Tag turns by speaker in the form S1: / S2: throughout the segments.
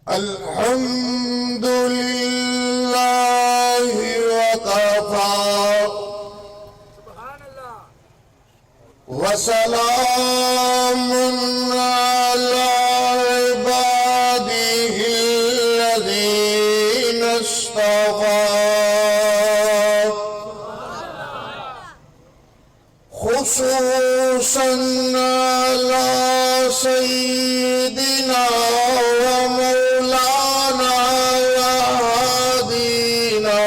S1: الحمد لله وكفى وسلام على عباده الذين اصطفى خصوصا على سيدنا ومولانا وهادينا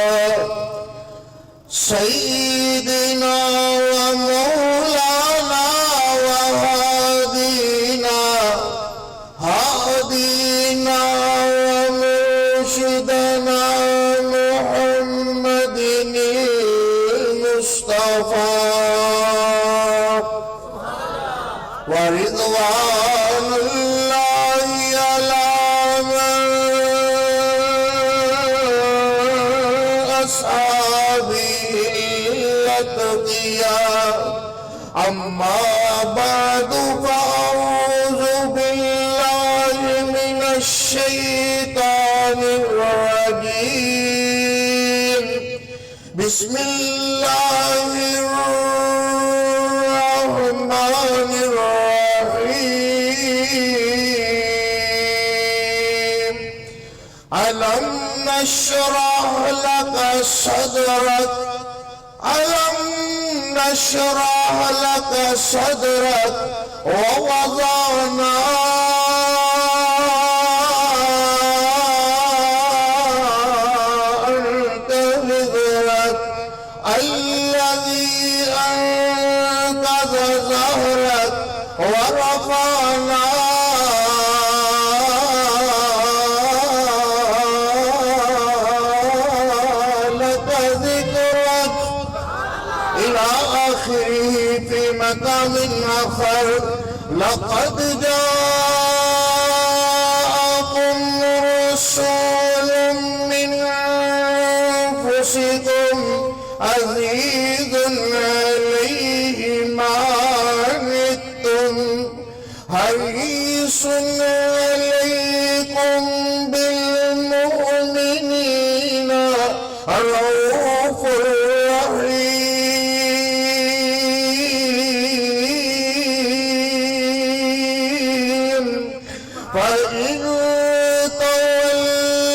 S1: سيدنا ومولانا وهادينا هادينا ومرشدنا محمد المصطفى ورضوان الله على من أصحابه الأتقياء أما بعد فأعوذ بالله من الشيطان الرجيم بسم الله الرحمن الرحيم ألم نشرح لك صدرك ألم نشرح لك صدرك ووضعنا عنك وزرك الذي أنقض ظهرك ورفعنا لك ذكرك إلى آخره في مقام آخر لقد جاءكم رسول من أنفسكم عزيز عليه ما عنتم حريص عليكم بالمؤمنين رؤوف رحيم فإن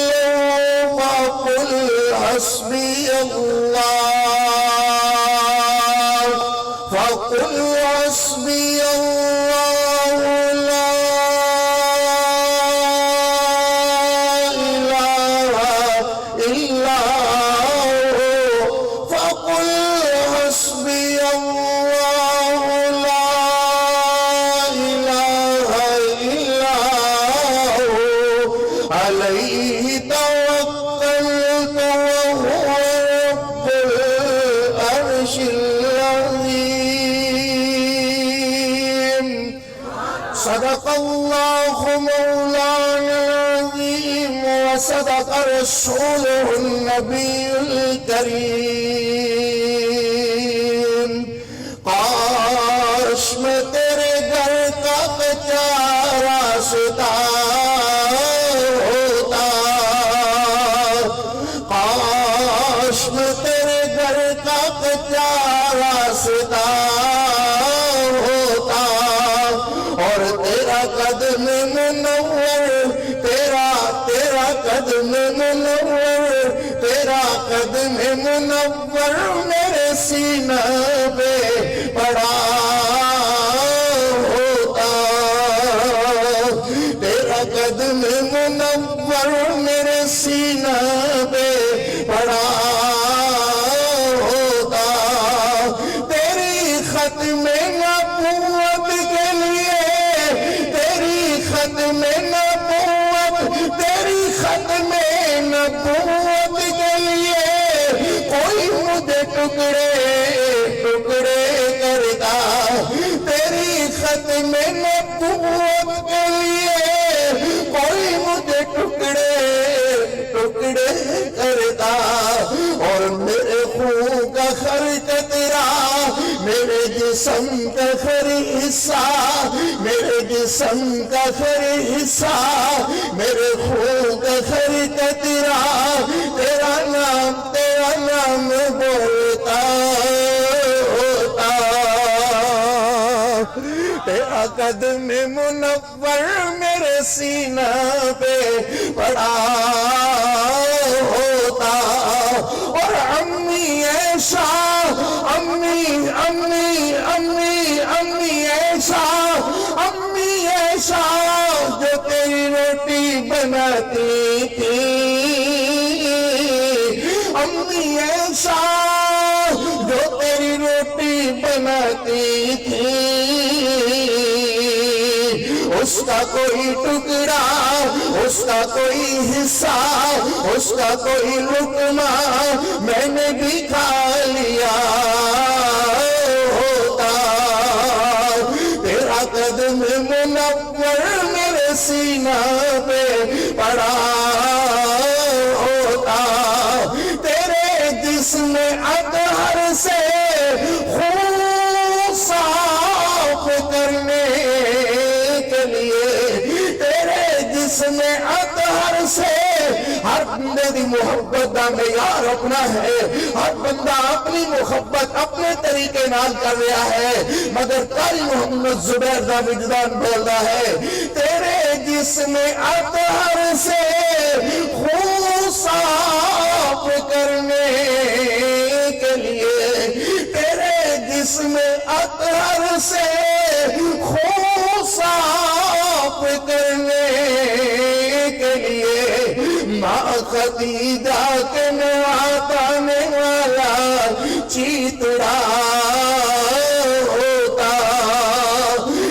S1: تولوا فقل حسبي الله فقل حسبي الله لا إله إلا هو فقل حسبي الله لا إله إلا هو عليه توكلت وهو رب العرش العظيم صدق الله مولانا العظيم وصدق رسوله النبي الكريم کاش میں تیرے گھر کا کچا راستہ ہوتا کاش میں تیرے گھر کا کچا راستہ ہوتا اور تیرا قدم منور تیرا قدم منور تیرا قدم منور میرے سینہ پہ پڑا ہوتا تیرا قدم منور میرے سینہ پہ پڑا ہوتا تیری ختم نبوت کے لیے تیری ختم نبوت تیری ختم نبوت کے لیے کوئی مجھے ٹکڑے ٹکڑے کرتا تیری ختم نبوت کے لیے کوئی مجھے ٹکڑے ٹکڑے کرتا اور میرے خون کا خرچ تیرا میرے جسم کا خری حصہ میرے جسم کا خری حصہ میرے خون قدم منور میرے سینہ پہ پڑا ہوتا، اور امی عائشہ امی عائشہ جو تیری روٹی بناتی تھی، امی عائشہ جو تیری روٹی بناتی تھی، اس کا کوئی ٹکڑا، اس کا کوئی حصہ، اس کا کوئی لقمہ میں نے بھی کھا لیا ہوتا، تیرا قدم منور میرے سینہ پہ پڑا ہوتا، تیرے جسم اطہر سے خون صاف کرنے کے لیے، تیرے جسم اطہر سے ہر بندے دی محبت دا معیار اپنا ہے، ہر بندہ اپنی محبت اپنے طریقے نال کر رہا ہے، مگر قاری محمد زبیر دا وجدان بولدا ہے تیرے جسم اطہر سے خون صاف کرنے کے لیے، تیرے جسم اطہر سے خون صاف کرنے کے لیے ماں خدیجہ کے نواتانے والا چیتڑا ہوتا،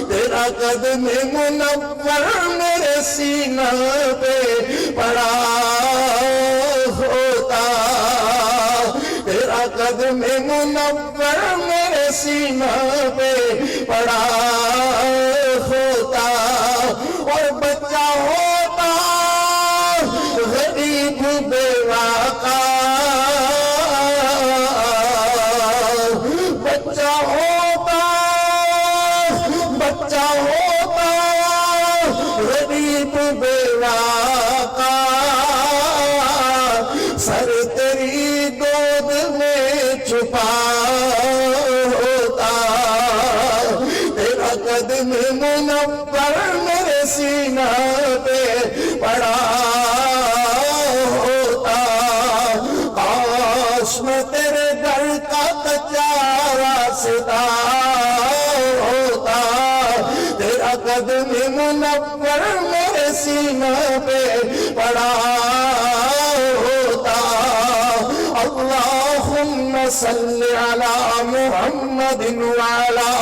S1: تیرا قدم منور میرے سینہ پہ پڑا ہوتا، تیرا قدم منور میرے سینہ پہ پڑا ہوتا، اور بچہ ہوتا غریب بیوہ کا، بچہ ہوتا غریب بیوہ کا، سر تیری گود میں چھپا ہوتا، تیرا قدم منور میرے سینہ پہ پڑا ہوتا، کاش میں تیرے گھر کا کچا راستہ ہوتا، تیرا قدم منور میرے سینہ پہ پڑا ہوتا، اللہم صلی علی محمد وعلا،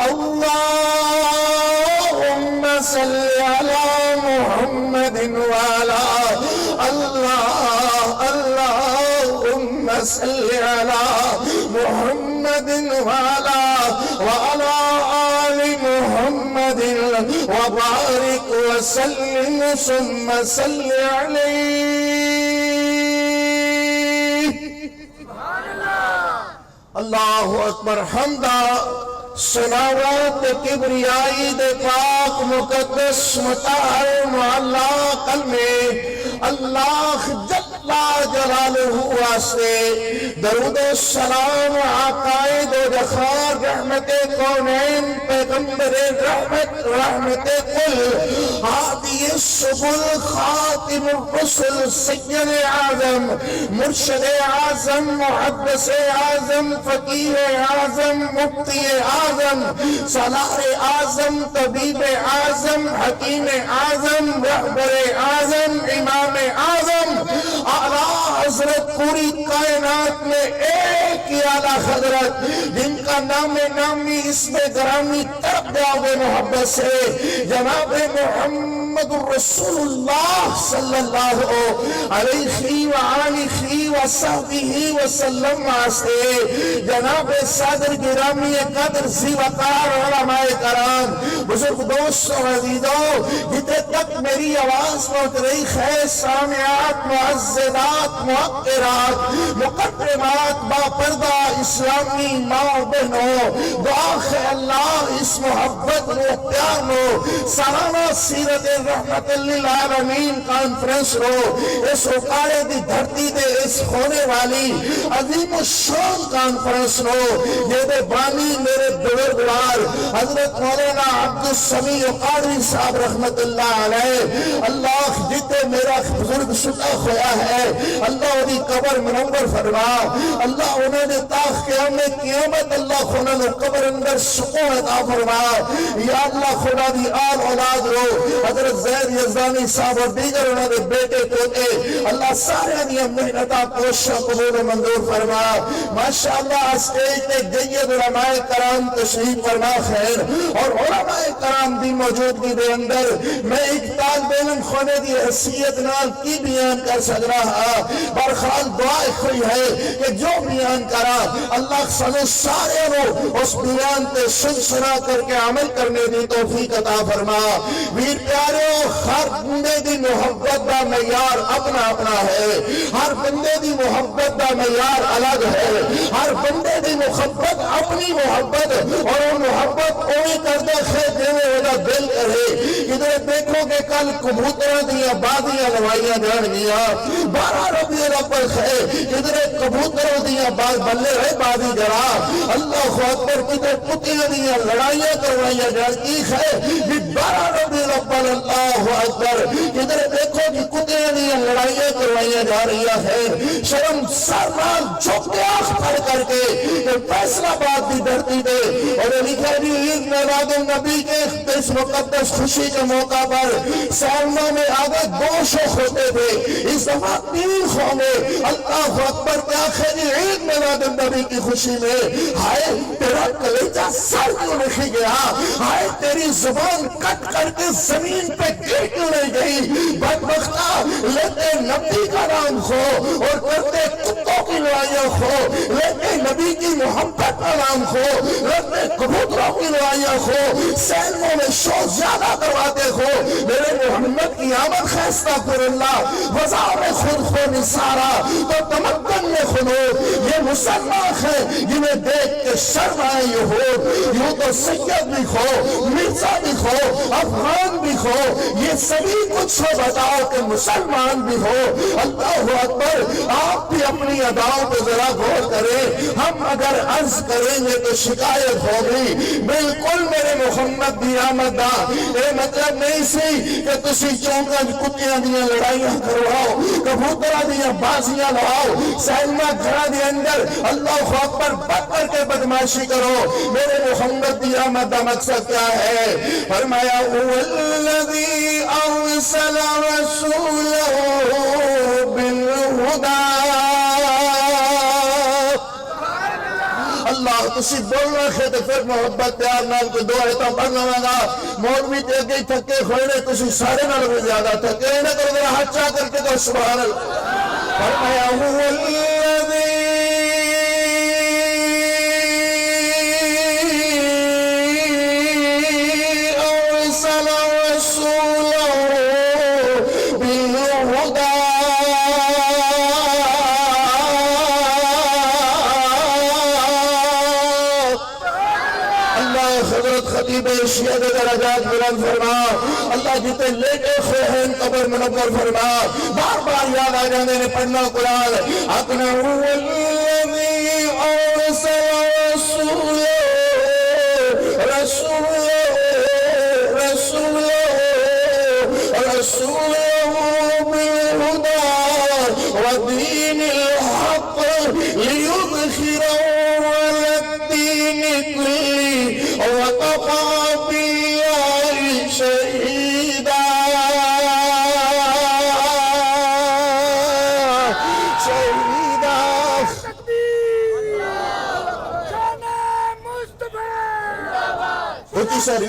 S1: اللہم صلی علی محمد وعلا، اللہم صلی علی محمد وعلا آل محمد وبارک وسلم ثم صلی علیہ۔ اللہ اکبر حمدہ، صلوات کبریائی دے پاک مقدس مطہر معلا کلمے اللہ جل جلالہ واسطے درود و سلام عقائد و جخار رحمت کونین پیغمبر رحمت رحمت کل ہادی السبل خاتم الرسل سید اعظم مرشد اعظم محدث اعظم فقیہ اعظم مفتی اعظم سالار اعظم طبیب اعظم حکیم اعظم رہبر اعظم امام اعظم اعلیٰ حضرت پوری کائنات میں ایک ہی اعلیٰ حضرت جن کا نام نامی اسم گرامی طرف دعوے محبت سے جناب محمد رسول اللہ صلی اللہ علیہ وآلہ وصحبہ وسلم واسطے جناب صدر گرامی قدر سی وقار علماء کرام بزرگ دوستوں عزیزوں جتے تک میری آواز پہنچ رہی خیر سامعات معززات محقرات مقدمات باپر کردہ اسلامی ماں بہنوں، دعا ہے اللہ اس محبت و پیار نو سالانہ سیرت رحمت للعالمین کانفرنس رو اس اکاڑے دی دھرتی دے اس ہونے والی عظیم الشان کانفرنس نو یہ دے بانی میرے بزرگوار حضرت مولانا عبدالسمیع قادری صاحب رحمت اللہ علیہ، اللہ جتے میرا بزرگ ستا ہویا ہے اللہ انہی قبر منور فرما، اللہ انہوں نے تاخ قیامت اللہ خدا نے قبر اندر سکون عطا فرما، یا اللہ خدا دی آل اولاد رو حضرت زید یزدانی صاحب اور دیگر انہوں نے بیٹے پوتے اللہ سارے دیا محنتہ پوشہ قبول منظور فرما، ماشاءاللہ اسٹیج تے جید علماء کرام تشریف فرما خیر، اور علماء کرام دی موجودگی دے اندر میں ایک طالب علم خونے دی حیثیت نال کی بیان کر سک رہا، برخال دعا کوئی ہے کہ جو بیان کرا اللہ سنو سارے رو اس بیان تے سن سنا کر کے عمل کرنے دی توفیق عطا فرما۔ ویر پیارے ہر بندے دی محبت دا معیار اپنا اپنا ہے، ہر بندے دی محبت دا معیار الگ ہے، ہر بندے دی محبت اپنی محبت اور وہ محبت اوہی کردہ خیر دینے والا دل کرے۔ ادھر دیکھو کہ کل کبوترہ دیا بادیاں لوائیاں جان گیا 12 ربیع الاول ہے، ادھر کبوتروں دیا بلے رہے بادی جرا اللہ اکبر، کدھر کتیاں دیا لڑائیاں کروائیاں جان کی ہے 12 ربیع الاول اللہ اکبر، ادھر دیکھو کہ کتیاں دیا لڑائیاں کروائیاں جا رہی ہے، شرم سرنال جھوکے آخ پڑھ کر کے فیصلہ باد دی دھرتی دے، اور لکھا جی عید میلاد النبی کے اس مقدس خوشی کے موقع پر سالنوں میں آگے گوشت ہوتے تھے، اس دفعہ 3 قومیں اللہ اکبر کے آخری عید میلاد النبی کی خوشی میں ہائے تیرا کلیجہ سر کیوں نہیں گیا، ہائے تیری زبان کٹ کر کے زمین پہ گر کیوں نہیں گئی، بدبختہ لیتے نبی کا نام ہو اور کرتے کتوں کی لڑائیاں ہو، لیتے نبی کی محبت کا نام ہو، لیتے کبوتروں کی لڑائیاں ہو، سینوں میں شو زیادہ کرواتے ہو، میرے محمد کی آمد خیستہ پر اللہ وزار خود خو نثارا تو تمکن میں خنو، یہ مسلمان ہے جنہیں دیکھ کے شرم آئے یہ ہو، یوں تو سید بھی ہو، مرزا بھی ہو، افغان بھی ہو، یہ سبھی کچھ ہو بتاؤ کہ مسلمان بھی ہو، اللہ اکبر، آپ بھی اپنی اداؤں کو ذرا غور کریں، ہم اگر عرض کریں گے تو شکایت ہوگی، بالکل میرے محمد دی آمد دا، اے مطلب نہیں سی کہ تسی چونکہ کتیاں دیا لڑائیاں کرواؤ، کبوترہ دیا بازیاں لواؤ، سینما گھرہ دی اندر اللہ اکبر بد کر کے بدماشی کرو، میرے محمد دی آمد دا مقصد کیا ہے؟ فرمایا وَالَّذِي أَرْسَلَ رَسُولَهُ بِالْهُدَى، اللہ تسی بول رکھے تو پھر محبت پیار نال کوئی دو آیتاں پڑھنا لگا، مولوی تے گئی تھکے کھوڑے تسی سارے نال بھی زیادہ تھکے، انہیں کرو ذرا ہاتھ چاہ کر کے تو سبحان اللہ، فرمایا وَالَّذِي أَرْسَلَ رَسُولَهُ بِالْهُدَى حضرت خطیب شیعہ کے درجات بلند فرما، اللہ جتے لیٹے خوہن قبر منور فرما، بار بار یاد آ جانے نے پڑھنا قرآن، اپنا الذی ارسل رسوله بالهدى ودین الحق لیظہرہ علی الدین کلہ وکفی باللہ شہیدا، ساری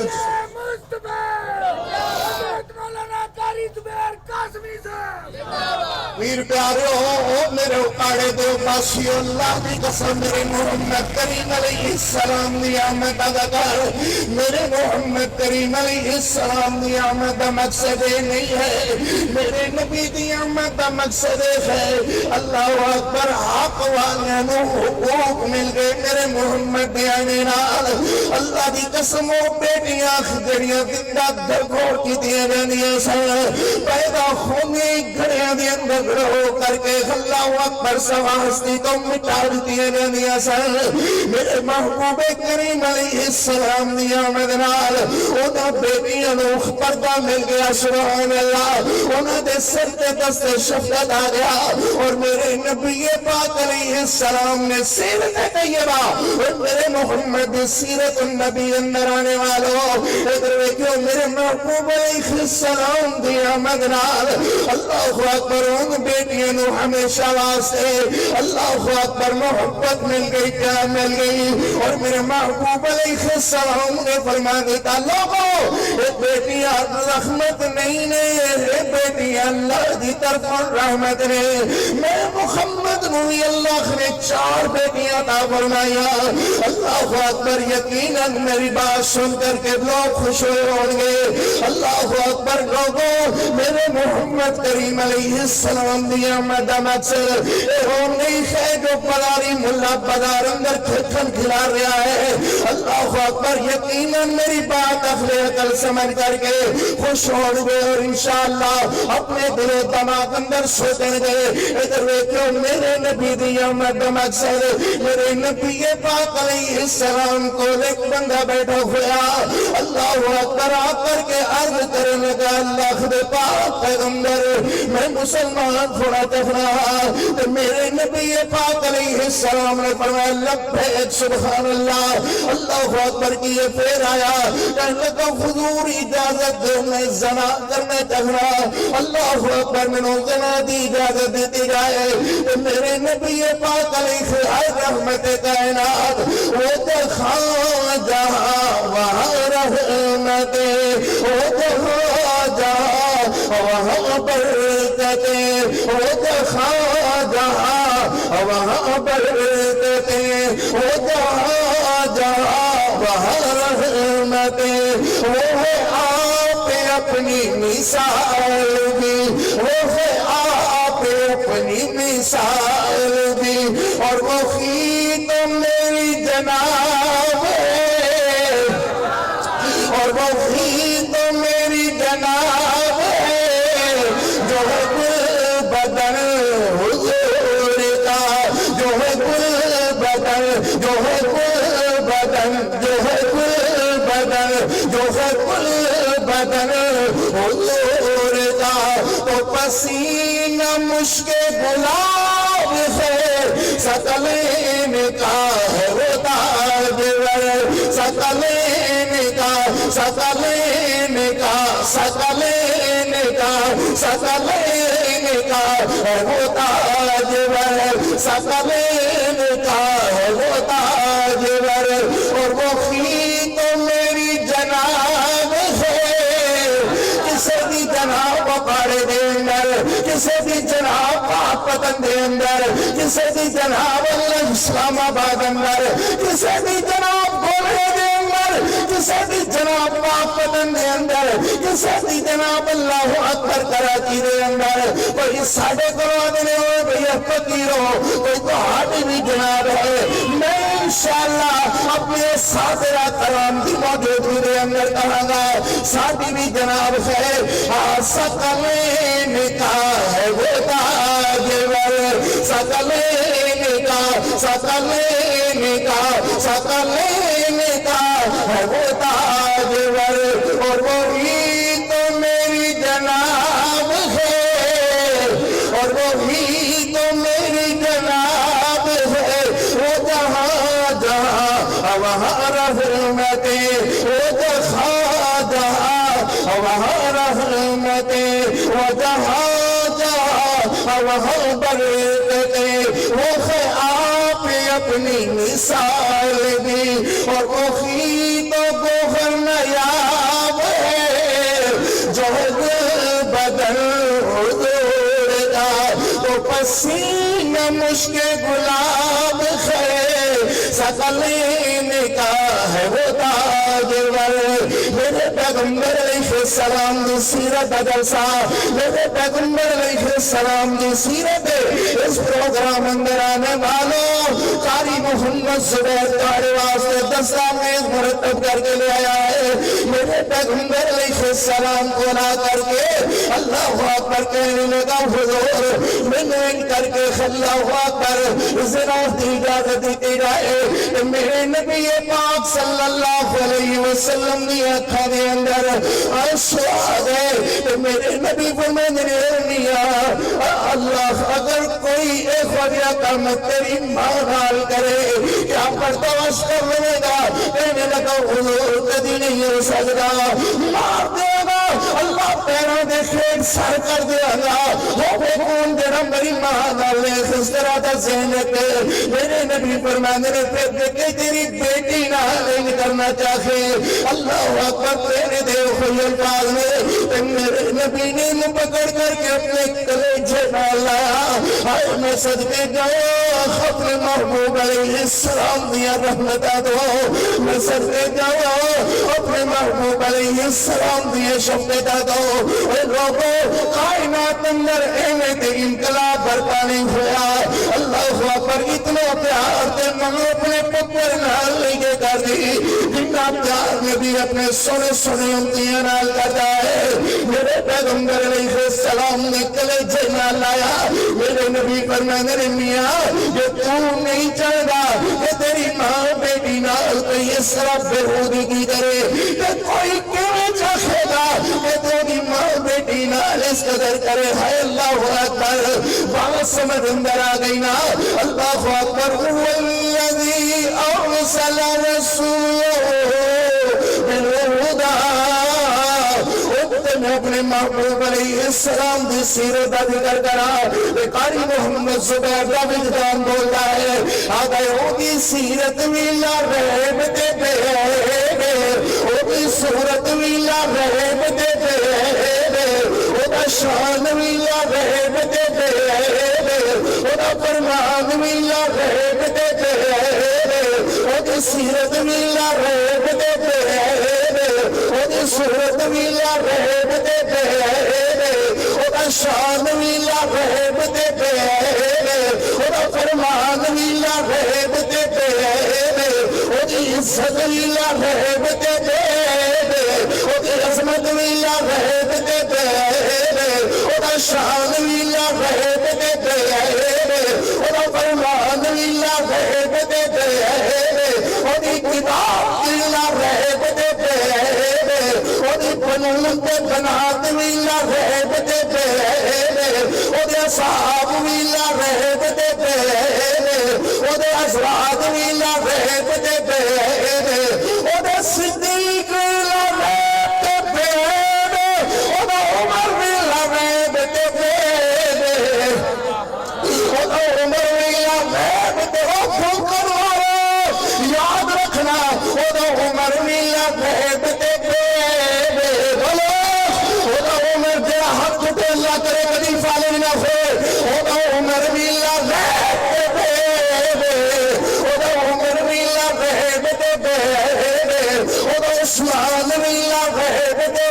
S2: مولانا قاری زبیر قاسمی صاحب
S1: پیر پیارے ہو میرے اکاڑے دو باسی اللہ دی قسم میرے محمد کریم علیہ السلام دی آمد ادا کر میرے محمد کریم علیہ السلام دی آمد مقصد نہیں ہے میرے نبی دی آمد مقصد ہے اللہ اکبر حق والے حقوق مل گئے میرے محمد دی آنے نال اللہ دی قسم بیٹیاں خدریاں زندہ درگھوڑ کی دیا جانیاں سن پیدا ہونے گھڑیاں دی اندر گھڑو کر کے اللہ اکبر سواستی تو مٹا دیا جانیاں سن میرے محبوب کریم علیہ السلام دی آمد نال اونا بیٹیاں نو پردہ مل گیا سبحان اللہ اونا دے سر تے دست شفقت آ گیا اور میرے نبی پاک علیہ السلام نے سیرت طیبہ اور میرے محمد سیرت النبی اندر آنے والوں ادھر ویکھو میرے محبوب علیہ السلام دی آمد نال اللہ اکبر ان بیٹیاں نو ہمیشہ واسطے اللہ اکبر محبت مل گئی پیار مل گئی اور میرے محبوب علیہ السلام نے فرما دیتا لوگوں یہ بیٹیاں رحمت نہیں نے یہ بیٹیاں اللہ دی طرف رحمت نے میں محمد نوی اللہ نے 4 بیٹیاں عطا فرمایا اللہ اکبر یقیناً میری بات سن کر کے لوگ خوش ہوں گے اللہ اکبر لوگوں میرے محمد کریم علیہ السلام دی آمد مقصد اے نہیں ہے جو پلاری ملا بازار اندر کھٹن کھلا رہا ہے اللہ اکبر یقیناً میری بات اخلے عقل سمجھ کر کے خوش ہو گئے اور انشاءاللہ اپنے دل و دماغ اندر سوچیں گے ادھر ویکھو میرے نبی دی آمد مقصد میرے نبی پاک علیہ السلام کو ایک بندہ بیٹھا ہوا اللہ اکبر آ کر کے عرض کرنے لگا اللہ خدا پاک پیغمبر میں مسلمان تھوڑا تفرا میرے نبی پاک علیہ السلام نے فرمایا لبیک سبحان اللہ اللہ اکبر کی یہ پھر آیا کہنے لگا حضور اجازت دے میں زنا کرنے تفرا اللہ اکبر میں نو زنا دی اجازت دیتی جائے میرے نبی پاک علیہ رحمت کائنات وہ دکھا جہاں وہاں رحمت وہ دکھا جہاں وہاں برکتیں وہ دکھا جہاں وہاں برکتیں وہ دکھا جہاں وہاں رحمتیں وہ ہے آپ اپنی مثال بھی وہ ہے آپ اپنی مثال بھی اور وہ خی تو میری جناب ہے اور وہ خی تو میری جناب ہے جو ہے گل بدن حضور کا جو ہے گل بدن جو ہے گل بدن جو ہے گل بدن جو ہے گل بدن حضور کا تو پسینہ مشک گلاب ہے سکلین کا ہے وہ تاجور سکلین کا سکلین کا سکلین کا سکلین کا ہے وہ تاجور سکلین کا ہے وہ تاجور اور وہ خی تو میری جناب ہے کسے بھی جناب پاڑے دے اندر کسے بھی جناب پتن دے اندر کسے بھی جناب اللہ اسلام آباد اندر کسے بھی جناب گولے دے اندر کسے بھی جناب پتن دے اندر کسے بھی جناب اللہ اکبر کراچی دے اندر کوئی ساڑھے کروا دینے ہوئے بھئی فقیر ہو کوئی تو ہاتھ بھی جناب ہے میں انشاءاللہ اپنے ساتھرہ کرام دی موجودگی دے اندر کہاں گا ساتھی بھی جناب ہے سکلین کا ہے وہ تاجور سکلین کا سکلین کا سکلین کا ہے وہ تاجور اور وہی تو میری جناب ہے اور وہی تو میری جناب ہے وہ جہاں جہاں وہاں رحمتیں وہ جہاں جہاں وہاں رحمتیں وہ جہاں جہاں وہاں برکتیں وہ ہے آپ اپنی مثال بھی اور وہ خی تو گوہر نیاب ہے جو بدن حضور کا پسینہ مشک گلاب خیر سقلین کا ہے وہ تاجور میرے پیغمبر علیہ السلام دی سیرت جلسہ میرے پیغمبر علیہ السلام دی سیرت اس پروگرام اندر آنے والوں قاری محمد زبیر تارے واسطے دستاویز مرتب کر کے لے آیا ہے میرے پیغمبر علیہ السلام کو لا کر کے اللہ اکبر کہنے لگا حضور میں نے ان کر کے اللہ اکبر ذرا دی اجازت دیتی جائے کہ میرے نبی پاک صلی اللہ علیہ وسلم دی اکھا دے اندر آسواد ہے کہ میرے نبی کو میں نے میاں اللہ اگر کوئی ایک وجہ کام تیری مانال کرے کیا پردوش کر لے گا کہنے لگا حضور کدی نہیں ہو سکتا مار دے گا اللہ پیروں دے خیٹ سر کر دے گا وہ بے کون دینا میری مانال نے خسکرہ تھا زینت میرے نبی فرمانے نے پھر دیکھے تیری بیٹی نہ نہیں کرنا چاہے اللہ اکبر تیرے دے خوی الفاظ میں میرے نبی نے پکڑ کر کے اپنے کلیجے ڈالا آئے میں صدقے جاؤ اپنے محبوب علیہ السلام دیا رحمتہ دو میں صدقے جاؤ اپنے محبوب علیہ السلام دیا شفقتہ دو اے لوگوں کائنات اندر ایمیں تے انقلاب برپا نہیں ہوا اللہ اکبر اتنا پیار تے منگو اپنے پکر نال لگے کر دی جنہ پیار میں بھی اپنے سنے سنے امتیاں نال کرتا ہے میرے پیغمبر علیہ السلام نے کلیجے نال لایا میرے نبی فرمانے نے میاں یہ تو نہیں چاہتا کہ تیری ماں بیٹی نال کوئی اس طرح بےہودی کی کرے کہ کوئی کیوں چاہے گا کہ تیری ماں بیٹی نال اس قدر کرے ہے اللہ اکبر بات سمجھ اندر آ گئی نا اللہ اکبر والذی ارسل رسولہ بالہدی اپنے محبوب علیہ السلام دی سیرت ذکر کرا قاری محمد زبیر کا وجدان بولتا ہے آگئے او دی سیرت ویلا ریب دے دے او دی صورت ویلا ریب دے دے او دا شان ویلا ریب دے دے او دا فرمان ویلا ریب دے دے او دی سیرت ویلا ریب دے دے او دی صورت ویلا ریب دے دے او دا شان ویلا ریب دے دے او دا فرمان ویلا ریب دے دے او دی عزت ویلا ریب دے دے او دی عظمت ویلا ریب دے دے او دا شان ویلا ریب دے دے او دا فرمان ویلا ریب دے دے او دی کتاب ویلا ریب دے دے او دی قانون تے بنات ویلا ریب دے دے او دے اصحاب ویلا ریب دے دے او دے ازواج ویلا ریب دے دے او دے صدیق ویلا ریب دے دے او دے عمر ویلا ریب دے دے او دے عمر ویلا ریب دے او پھوکر والو یاد رکھنا او دے عمر ویلا ریب دے اللہ کرے کدی فالے نہ ہو او دا عمر بھی اللہ غیب دے او دا عمر بھی اللہ غیب دے او دا عثمان بھی اللہ غیب دے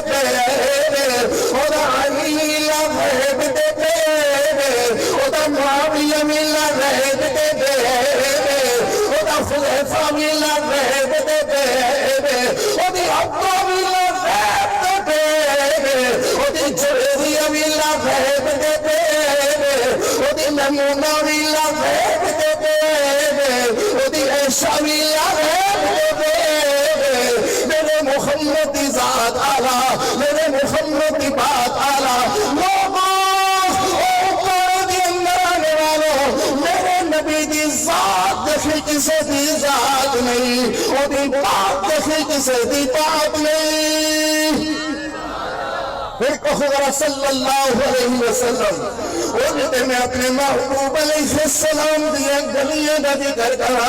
S1: او دا علی اللہ غیب دے او دا معاویہ بھی اللہ غیب دے او دا خلیفہ بھی اللہ غیب دے او دی عبدہ بھی اللہ غیب دے او دی جریریہ بھی اللہ غیب دے دے او دی نمونہ بھی اللہ غیب دے دے او دی عیشہ بھی اللہ غیب دے دے میرے محمد دی ذات آلہ میرے محمد دی بات آلہ لوگوں اوپر دی اندر آنے والوں میرے نبی دی ذات دیکھے کسے دی ذات نہیں او دی بات دیکھے کسے دی بات نہیں پھر کہو ذرا صلی اللہ علیہ وسلم اور میں اپنے محبوب علیہ السلام دیا گلیاں دا ذکر کرا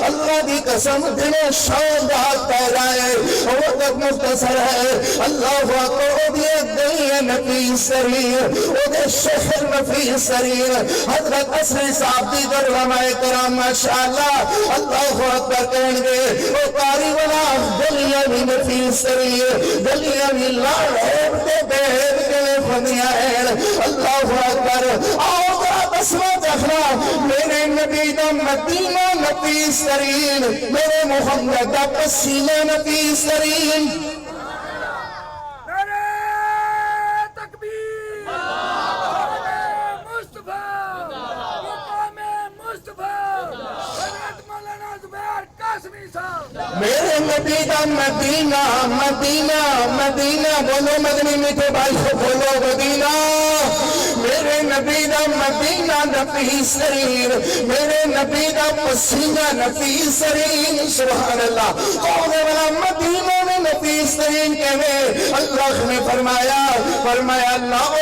S1: اللہ دی قسم دنوں شاندار پیرائے وقت مختصر ہے اللہ اکبر دیا گلیاں نفیس ترین او دے شہر نفیس ترین حضرت عصری صاحب دی در علماء کرام ماشاءاللہ اللہ اکبر کہیں گے او قاری والا گلیاں بھی نفیس ترین گلیاں بھی لاڑ دے بہت کے فنیاں ہیں اللہ اکبر آؤ ذرا بسمہ جفنا میرے نبی دا مدینہ نفیس ترین میرے محمد دا پسینہ نفیس ترین میرے نبی دا مدینہ مدینہ مدینہ بولو مدنی میٹھے بھائی کو بولو مدینہ میرے نبی دا مدینہ نفیس ترین میرے نبی دا پسینہ نفیس ترین سبحان اللہ کہنے والا مدینہ میں نفیس ترین کہنے اللہ نے فرمایا اللہ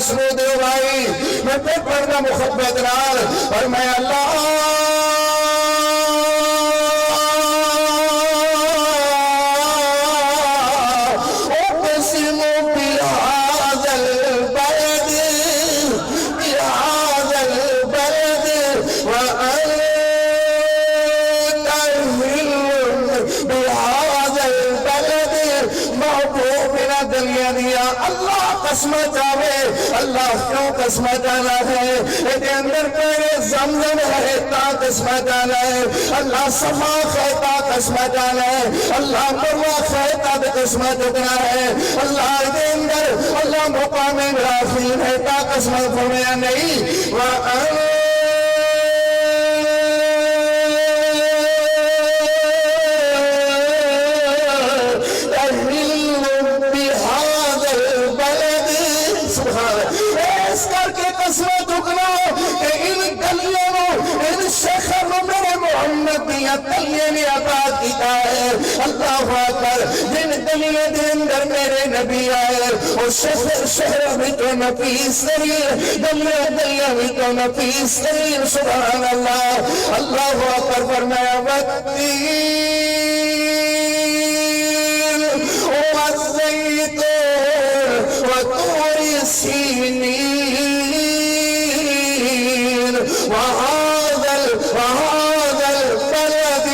S1: سنو دیو بھائی میں پھر پڑھنا محبت نال اور میں اللہ اقسم بهذا البلد وأنت حل بهذا البلد محبوب بنا دنیا دیا اللہ قسمت آوے اللہ کیوں قسمت آنا ہے ایک اندر میرے زمزم ہے تا قسمت آنا ہے اللہ صفا خیتا قسمت آنا ہے اللہ مروہ خیتا قسمت اتنا ہے اللہ ایک اندر اللہ مقام ابراہیم ہے تا قسمت فرمایا نہیں وَأَنْ اس کر کے قسمت اکنا کہ ان گلیوں ان شخر میرے محمد دیا گلیوں نے عطا کیتا ہے اللہ اکبر جن گلیوں دے اندر میرے نبی آئے اور شہر بھی تو نفیس ترین گلیاں بھی تو نفیس ترین سبحان اللہ اللہ اکبر فرمایا والتین والزیتون وطور سینین وهذا البلد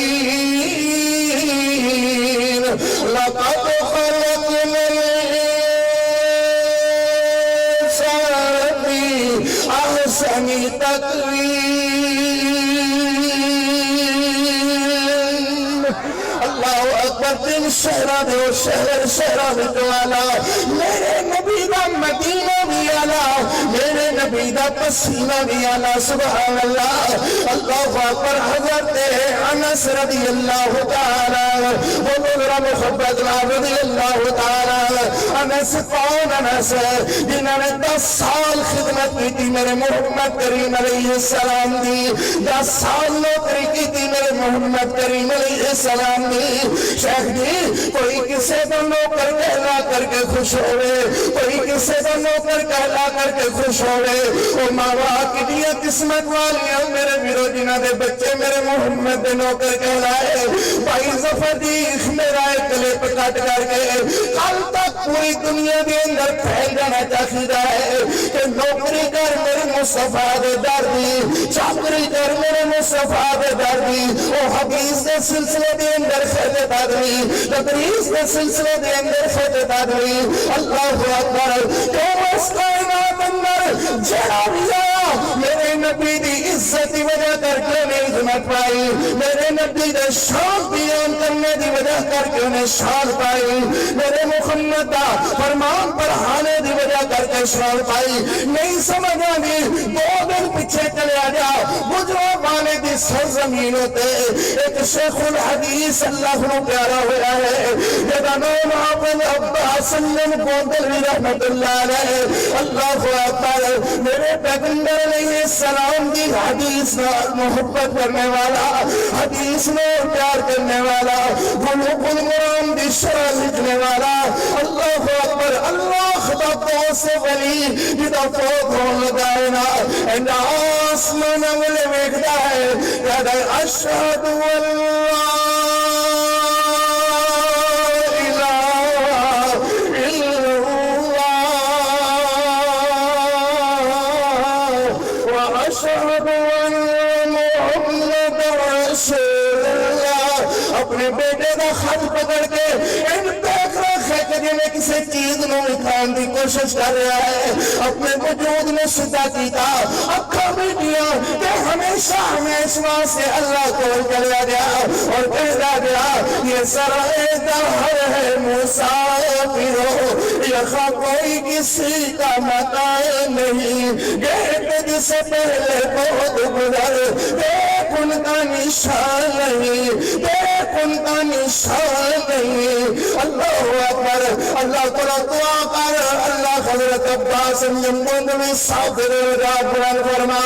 S1: الأمين لقد خلقنا الإنسان في أحسن تقويم اللہ اکبر دن شہرہ دے اور شہرہ دے والا میرے نبی دا مدینہ بھی آلا میرے نبی دا پسینہ بھی آلا سبحان اللہ اللہ اکبر حضرت انس رضی اللہ تعالی وہ میرا محبت رضی اللہ تعالی انس کون انس ہے جنہوں نے 10 سال خدمت کی تھی میرے محمد کریم علیہ السلام دی 10 سال نوکری کی تھی میرے محمد کریم علیہ السلام دی شیخ جی کوئی کسے کو نوکر کہلا کر کے خوش ہوئے کوئی کسے کو نوکر کہلا کر کے خوش ہوئے او ماں کی دیا قسمت والیاں میرے میرو جنہ دے بچے میرے محمد دے نوکر کہلائے بھائی ظفر دیکھ میرا ایک کلپ کٹ کر کے کل تک پوری دنیا دے اندر پھیل جانا چاہیدہ ہے کہ نوکری کر میرے مصطفیٰ دے دردی چاکری کر میرے مصطفیٰ دے دردی او حدیث دے سلسلے دے اندر خیدت آدمی تدریس دے سلسلے دے اندر خیدت آدمی اللہ اکبر کیوں اس کائنات اندر جڑا بھی آیا میرے نبی دی عزت دی وجہ کر کے انہیں عظمت پائی میرے نبی دے شان بیان کرنے دی وجہ کر کے انہیں شان پائی میرے محمد دا فرمان پڑھانے دی وجہ کر کے شان پائی نہیں سمجھا دی 2 دن پیچھے چلے آ جا بجرو بانے دی سرزمین ہوتے ایک شیخ الحدیث اللہ کو پیارا ہوا ہے جدا نام ابن عباس بن گوندلوی رحمت اللہ علیہ اللہ اکبر میرے پیغمبر علیہ السلام کی حدیث نال محبت کرنے والا حدیث میں پیار کرنے والا بلوغ المرام دی شرح لکھنے والا اللہ اکبر اللہ خدا تو سے ولی جدا فوت ہون لگا ہے نا اینڈ آسمان والے ویکھدا ہے کہدا ہے اشہد واللہ اپنے بیٹے کا خط پکڑ کے دیکھ رکھے کہ جنہیں کسی چیز نو دکھان کی کوشش کر رہا ہے اپنے وجود نے ستا کیتا اکھا بیٹیاں کہ ہمیشہ ہمیشہ سے اللہ کو چلیا گیا اور کہا گیا یہ سرائے دہر ہے مسافرو یہاں کوئی کسی کا مکان نہیں گیٹ جسے پہلے بہت گزر دیکھ ان کا نشان نہیں دیکھ ان کا نشان نہیں اللہ اکبر اللہ تعالیٰ دعا کر اللہ حضرت عباس بن گوندلوی صابر رات قرآن فرما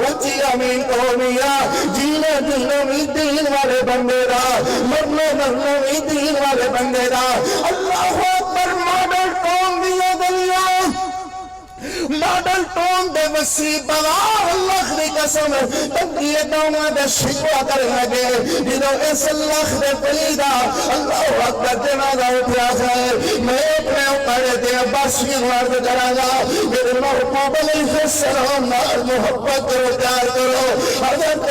S1: اچھی امین قومیہ جینے دلوں میں دین والے بندے دا مرنے میں دین والے بندے دا اللہ اکبر ماڈل قوم دیا دلیا ماڈل ٹون دے وسیع بغار اللہ دی قسم تنگی دونوں دے شکوا کر لگے جدو اس اللہ دے پلیدہ اللہ اکبر جنازہ اٹھیا ہے میں اپنے اوپر دے عباسی وارد کرانا میرے محبوب علیہ السلام نال محبت کرو پیار کرو حضرت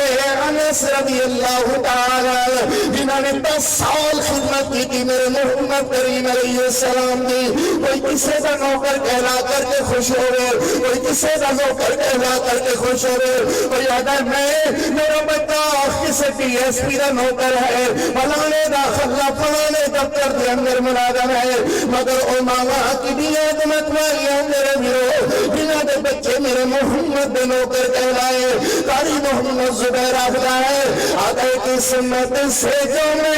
S1: انس رضی اللہ تعالی جنہوں نے 10 سال خدمت کی تھی میرے محمد کریم علیہ السلام دی کوئی کسے کا نوکر کہلا کر کے خوش ہو رہے کوئی کسے کا نوکر کہلا کر کے خوش ہو رہے کوئی آدھا میں میرا بچہ کسے پی ایس پی کا نوکر ہے فلانے دا خلا فلانے دفتر دے اندر ملازم ہے مگر او ماما کی بھی عظمت والیاں میرے میرو جنہ دے بچے میرے محمد دے نوکر کہلائے قاری محمد زبیر آفدہ ہے آگئے کی سنت سے جو میں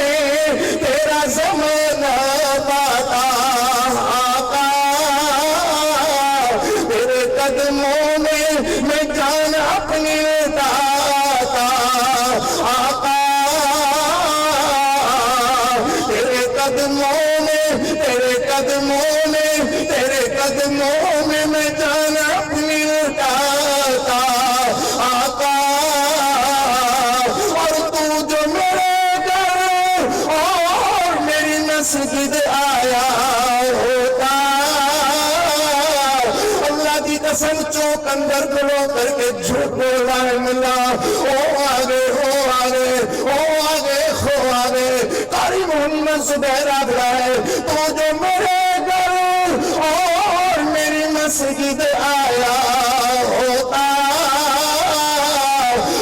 S1: تیرا زمانہ پاتا آقا تیرے قدموں میں جان اپنی داتا آقا تیرے قدموں میں تیرے قدموں میں جان اپنی داتا آقا اور تو جو میرے گھر اور میری مسجد آیا ہوتا اللہ کی قسم چوک اندر کھلو کر کے جھوٹ بولا ہے ملا او آگے ہو آگے او آگے ہو آگے قاری محمد زبیر آگرہ ہے تو جو میرے گھر اور میری مسجد آیا ہوتا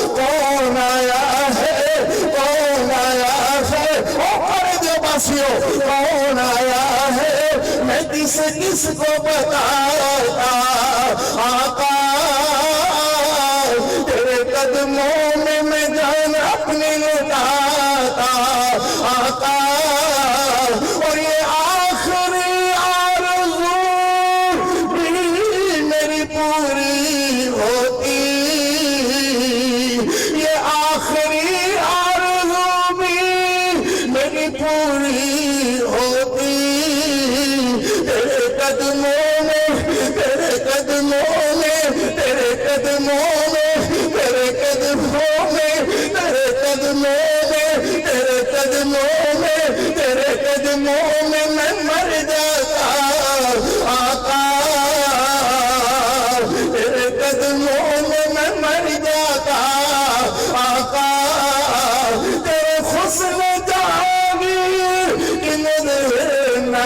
S1: کون آیا ہے کون آیا ہے او پڑے جو باسیوں کون آیا ہے میں کس کو بتاتا آقا تیرے قدموں میں جان اپنی لٹاتا آقا اور یہ آخری آرزو بھی میری پوری ہوتی یہ آخری آرزو بھی میری پوری ہوتی تیرے قدموں میں تیرے قدموں میں تیرے قدموں میں تیرے قدموں میں تیرے قدموں میں تیرے قدموں میں تیرے قدموں میں مر جاتا آقا تیرے قدموں میں مر جاتا آقا تیرے حسن جہانگیر کی نظر نہ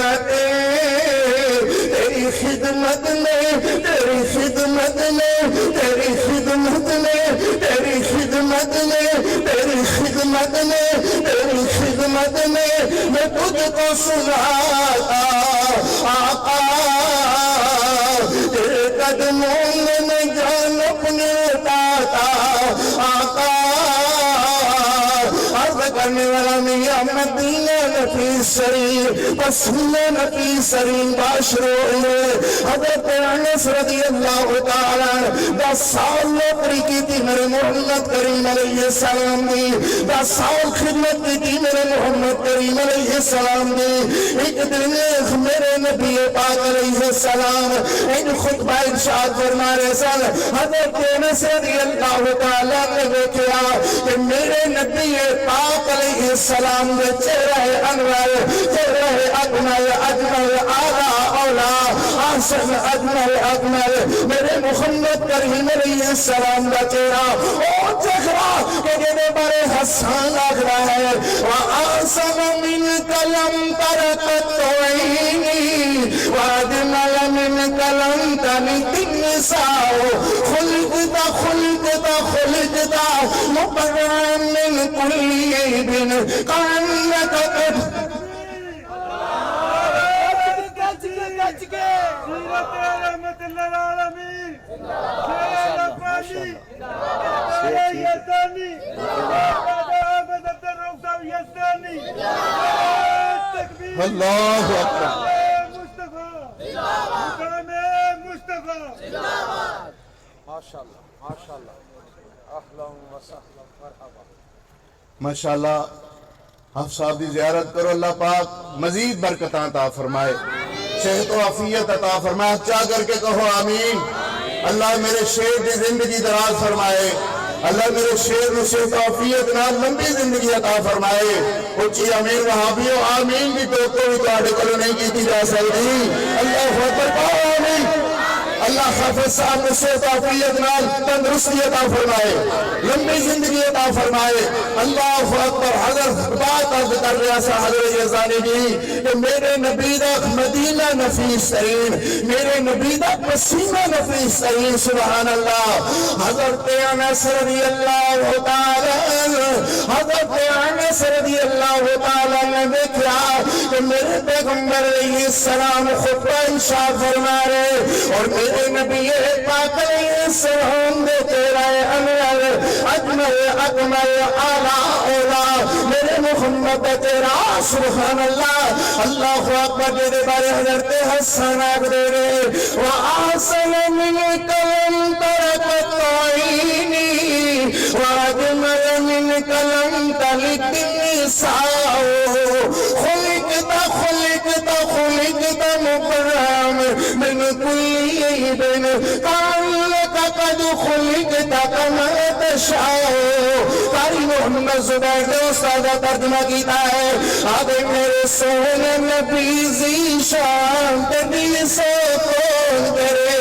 S1: تیری خدمت میں تیری خدمت میں تیری خدمت میں تیری خدمت میں تیری خدمت میں تیری خدمت میں میں تجھ کو سناتا آقا تیرے قدموں میں جان اپنے اٹھاتا آقا کرنے والا میاں مدینہ نفیس شریف پسینے نفیس شریف باشرو حضرت انس رضی اللہ تعالیٰ 10 سال نوکری کی تھی میرے محمد کریم علیہ السلام دی 10 سال خدمت کی تھی میرے محمد کریم علیہ السلام دی ایک دن میرے نبی پاک علیہ السلام ایک خطبہ ارشاد فرما رہے سن حضرت انس رضی اللہ تعالیٰ نے دیکھا کہ میرے نبی پاک علیہ السلام نے چہرہ انور چہرہ اکمل اجمل اعلی اولا احسن اجمل اکمل میرے محمد کریم علیہ السلام کا چہرہ اور چہرہ کہ جنہیں بڑے حسان لگ رہا ہے وَآسَنَ مِنْكَ لَمْ تَرَكَتْ عَيْنِي وَأَجْمَلَ مِنْكَ لَمْ تَلِدِ النِّسَاءُ خُلِقْتَ مُبَرًّا مِنْ كُلِّ عَيْبٍ كَأَنَّكَ قَدْ اللہ اکبر ماشاءاللہ آپ صاحب دی زیارت کرو اللہ پاک مزید برکتاں عطا فرمائے صحت و عافیت عطا فرمائے چاہ کر کے کہو آمین اللہ میرے شیر کی زندگی دراز فرمائے اللہ میرے شیر نو صحت و عافیت نہ لمبی زندگی عطا فرمائے اچھی امیر وہابیو آمین بھی تو کوئی تواڈے کولوں نہیں کیتی جا سکتی اللہ اکبر کہو آمین اللہ حافظ صاحب نے صحت و عافیت نال تندرستی عطا فرمائے لمبی زندگی عطا فرمائے اللہ اکبر حضرت بات عرض کر رہا سا حضرت یزدانی جی کہ میرے نبی دا مدینہ نفیس ترین میرے نبی دا پسینہ نفیس ترین سبحان اللہ حضرت انس رضی اللہ تعالی حضرت انس رضی اللہ تعالی نے دیکھا کہ میرے پیغمبر علیہ السلام خطبہ ارشاد فرما رہے اور میرے نبی پاک علیہ السلام دے تیرا انور اجمل اکمل اعلی اولا میرے محمد تیرا سبحان اللہ اللہ اکبر دے بارے حضرت حسن آگ دے رہے وَآسَنَ مِنْكَ لَمْ تَرَكَتْ عَيْنِي وَأَجْمَلَ مِنْكَ لَمْ تَلِدِ النِّسَاءُ خُلِقْتَ مُبَرًّا مِنْ كُلِّ عَيْبٍ كَأَنَّكَ قَدْ خُلِقْتَ كَمَا تَشَاءُ قاری محمد زبیر نے استادہ ترجمہ کیتا ہے آگے میرے سونے نبی ذیشان تبی سے کون کرے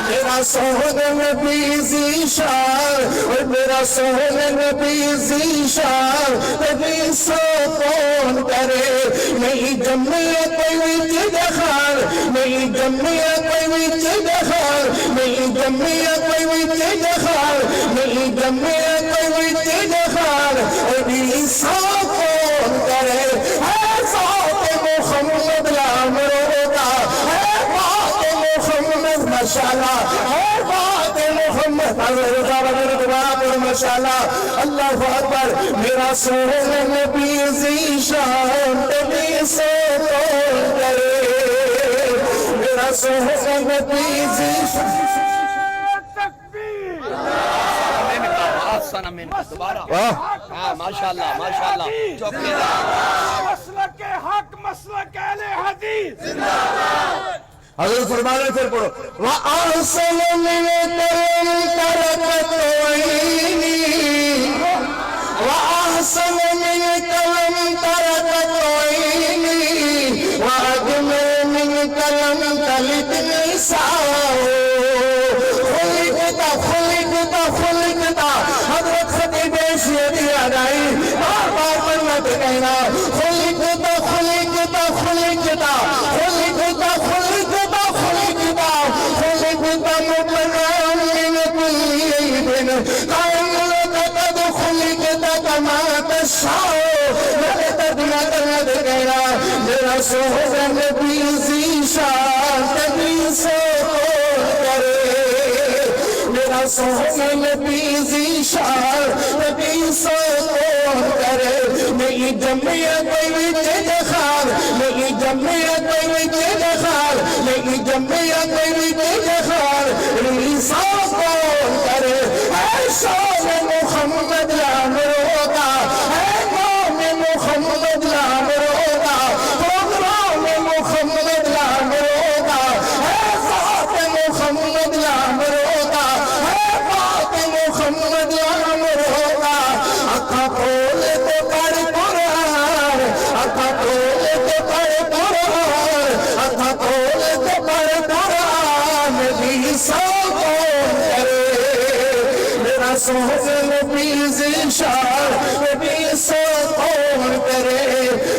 S1: میرا سونے نبی ذیشان اور میرا سونے نبی ذیشان تبی سے کون کرے نہیں جمعیہ کوئی وچ دخار نہیں جمعیہ کوئی وچ دخار نہیں جمعیہ کوئی وچ دخار نہیں جمعیہ کوئی وچ دخار ابھی سا کون کرے ہے ذات محمد لامرو کا ہے بات محمد ماشاءاللہ ہے بات محمد ماشاءاللہ اللہ اکبر میرا سونے نبی ذیشان تبھی سے کون کرے میرا سونے نبی ذیشان
S2: ماشاءاللہ ماشاءاللہ مسلک حق مسلک اہل حدیث
S1: حضرت فرمانے پھر پڑھو وَأَحْسَنَ مِنْكَ لَمْ تَرَكَتْ عَيْنِي وَأَحْسَنَ مِنْكَ لَمْ تَرَكَتْ عَيْنِي وَأَجْمَلَ مِنْكَ لَمْ تَلِدِ النِّسَاءُ خُلِقْتَ حضرت خطیب شیعہ ادائی بار بار پڑھنا تو کہنا خُلِقْتَ مُبَرًّا مِنْ كُلِّ عَيْبٍ كَأَنَّكَ قَدْ خُلِقْتَ كَمَا تَشَاءُ میرے ترجمہ کرنا تو کہنا میرا سونے نبی ذیشان تبھی سے کون کرے میرا میرا سونے نبی ذیشان نبی سوکون کرے میری جمعیت کوئی جدخار میری جمعیت کوئی جدخار میری جمعیت کوئی جدخار ریسا کون کرے اے شان محمد لامر ہوگا اے نام محمد لامر ہوگا پروگرام محمد لامر ہوگا اے ذات محمد لامر ہوگا اے بات محمد لامر ہوگا اکھا کھول کے پڑھ قرآن اکھا کھول کے پڑھ قرآن اکھا کھول کے پڑھ قرآن نبی سوکون کرے میرا سونے نبی ذیشان نبی سوکون کرے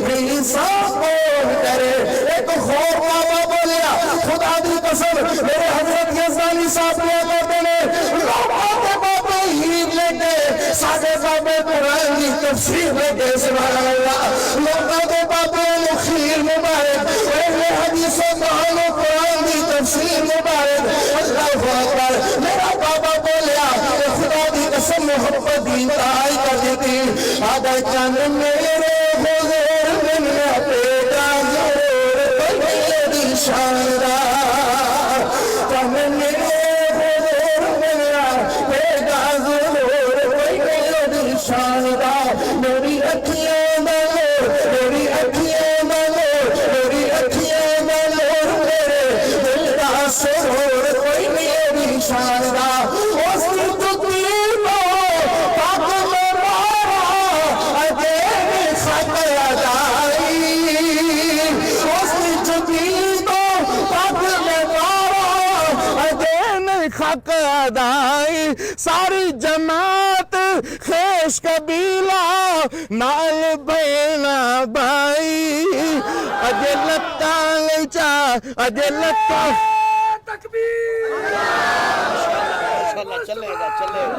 S1: نبی سوکون کرے ایک خوف بابا بولیا خدا دی قسم میرے حضرت یزدانی صاحب نے کرتے نے لوگوں کے بابے ہیر لے کے ساڑھے بابے قرآن کی تفسیر لے کے سبحان اللہ لوگوں کے بابے مخیر مبارک اہل حدیث و قرآن و قرآن کی تفسیر مبارک اللہ اکبر میرا بابا بولیا خدا دی قسم محبت دین تائی کر دیتی آدھا چند میرے حضور من پیدا ضرور میری شاندار چند میرے حضور من پیدا ضرور میری شاندار میری اکھیاں نور میری اکھیاں نور میری اکھیاں نور میرے دل کا سرور کوئی میری شاندار اس کی تقدیر کو پاک میں مارا اجے خط ادائی اس کی تقدیر کو پاک میں مارا اجے خط ادائی ساری جماعت خیش قبیلہ نال بینا بائی اجے لتا لیچا اجے لتا
S2: تکبیر
S3: ماشاءاللہ چلے گا چلے گا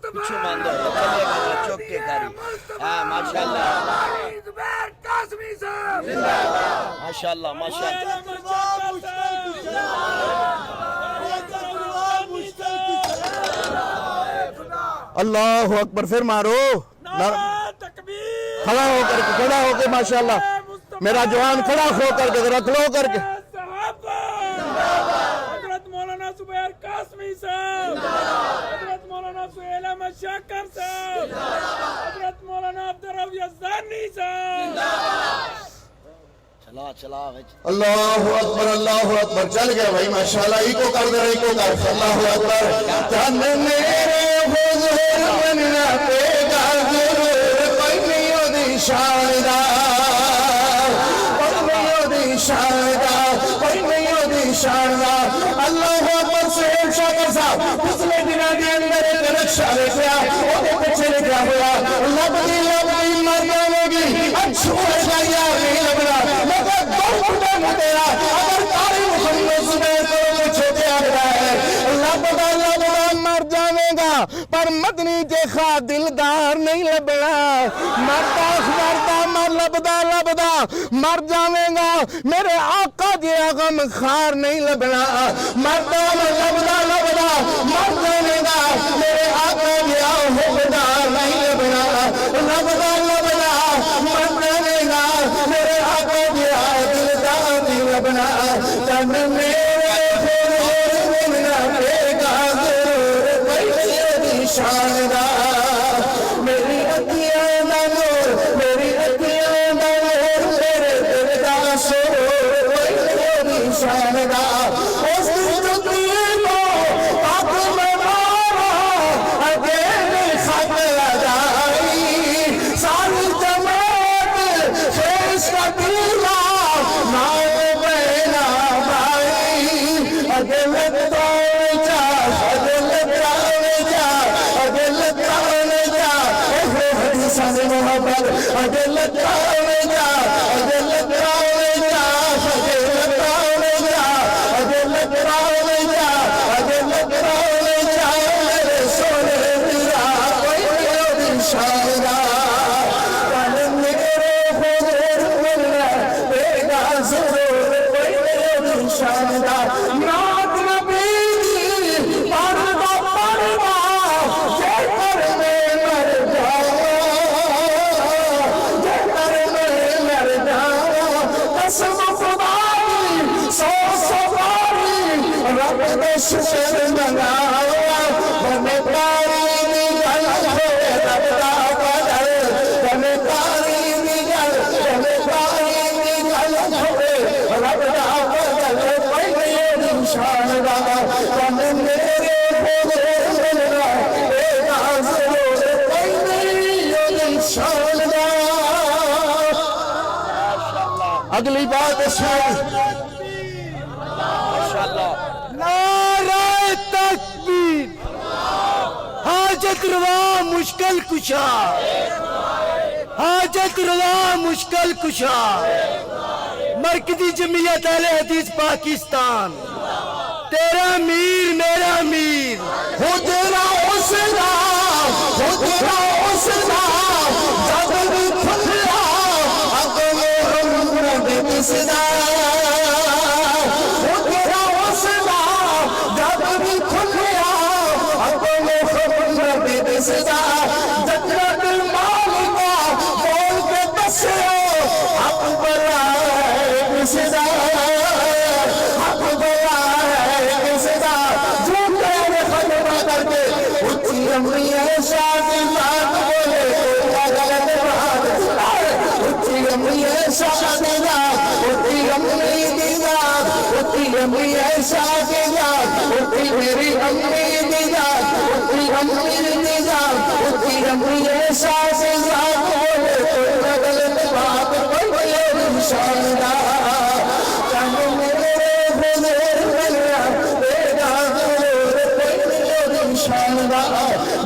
S3: پچھو ماندو چلے گا چوک کے کاری ماشاءاللہ
S2: زبیر قاسمی صاحب
S3: ماشاءاللہ ماشاءاللہ
S1: اللہ اکبر پھر مارو
S2: تکبیر
S1: کھڑا ہو کے ماشاءاللہ میرا جوان کھڑا ہو کر کے ذرا کھلو کر کے
S2: صحابہ حضرت مولانا زبیر قاسمی صاحب حضرت مولانا سہیل احمد شاکر صاحب حضرت مولانا عبدالرؤف یزدانی صاحب
S3: چلا
S1: اللہ اکبر چل گیا بھائی ماشاءاللہ ایکو کر دے ایکو کر اللہ اکبر چند میرے حضور بننا پیگا ضرور کوئی نہیں ہو دی شاندار کوئی نہیں ہو دی شاندار کوئی نہیں ہو دی شاندار اللہ اکبر سہیل شاکر صاحب پچھلے دنوں کے اندر ایک رکشہ لے گیا وہ پیچھے لے گیا ہوا لبدی مر جانے گی اچھو ایسا یار نہیں لگ رہا مگر دو گھنٹے میں تیرا اگر تاری محمد زبیر کو مجھے دیا گیا ہے لبدا مر جانے گا پر مدنی کے خواہ دلدار نہیں لبنا مر لبدا مر جانے گا میرے آقا جی غم خار نہیں لبنا لبدا مر جانے گا میرے آقا جی حبدار نہیں لبنا لبدا مر جانے گا میرے آقا جی دلدار نہیں لبنا چند میرے حضور بننا پیگا ضرور کوئی میری شاندار میری اکھیاں دا نور میری اکھیاں دا نور میرے دل دا سرور کوئی میری شاندار اس کی تقدیر کو پاک میں مارا اگے نہیں خط ادائی ساری جماعت خیش قبیلہ نال بینا بائی اگے لگتا جا اگے لگتا جا اگے لگتا جا حدیثاں سے محبت اگے لگتا جا اگے لگتا جا اگے لگتا جا اگے لگتا جا اگے لگتا جا میرے سونے میرا کوئی میری شاندار چند میرے حضور بننا پیگا ضرور کوئی میری شاندار نات نبی شکر مناوا بنے پاری دی گل ہوئے رب دا بدل بنے پاری دی گل بنے پاری دی گل ہوئے رب دا بدل پہلے نشان دا بنے میرے بولے ملنا اے نازل پہلے نشان دا اگلی بات سن
S4: نعرہ تکبیر حاجت روا مشکل کشا حاجت روا مشکل کشا مرکزی جمعیت اہل حدیث پاکستان تیرا میر میرا میر
S1: ہو تیرا حسنا ہو تیرا حسنا جب بھی کھلیا اب محمد بسدا ہو تیرا حسنا جب بھی کھلیا اب محمد بسدا جترت مالکا بول کے دسو اب برائے بسدا اب برائے بسدا جو کہنے خلوہ کر کے اچھی امری شاہ کی بات بولے غلط بات اچھی امری شاہ کی بات اچھی امری کی بات اچھی امری شاہ کی بات اچھی میری امری کی بات اچھی امری کی بات اچھی امری شاہ کی بات بولے غلط بات بولے نشان دا چاہے میرے بولے بلیا میرا بولے نشان دا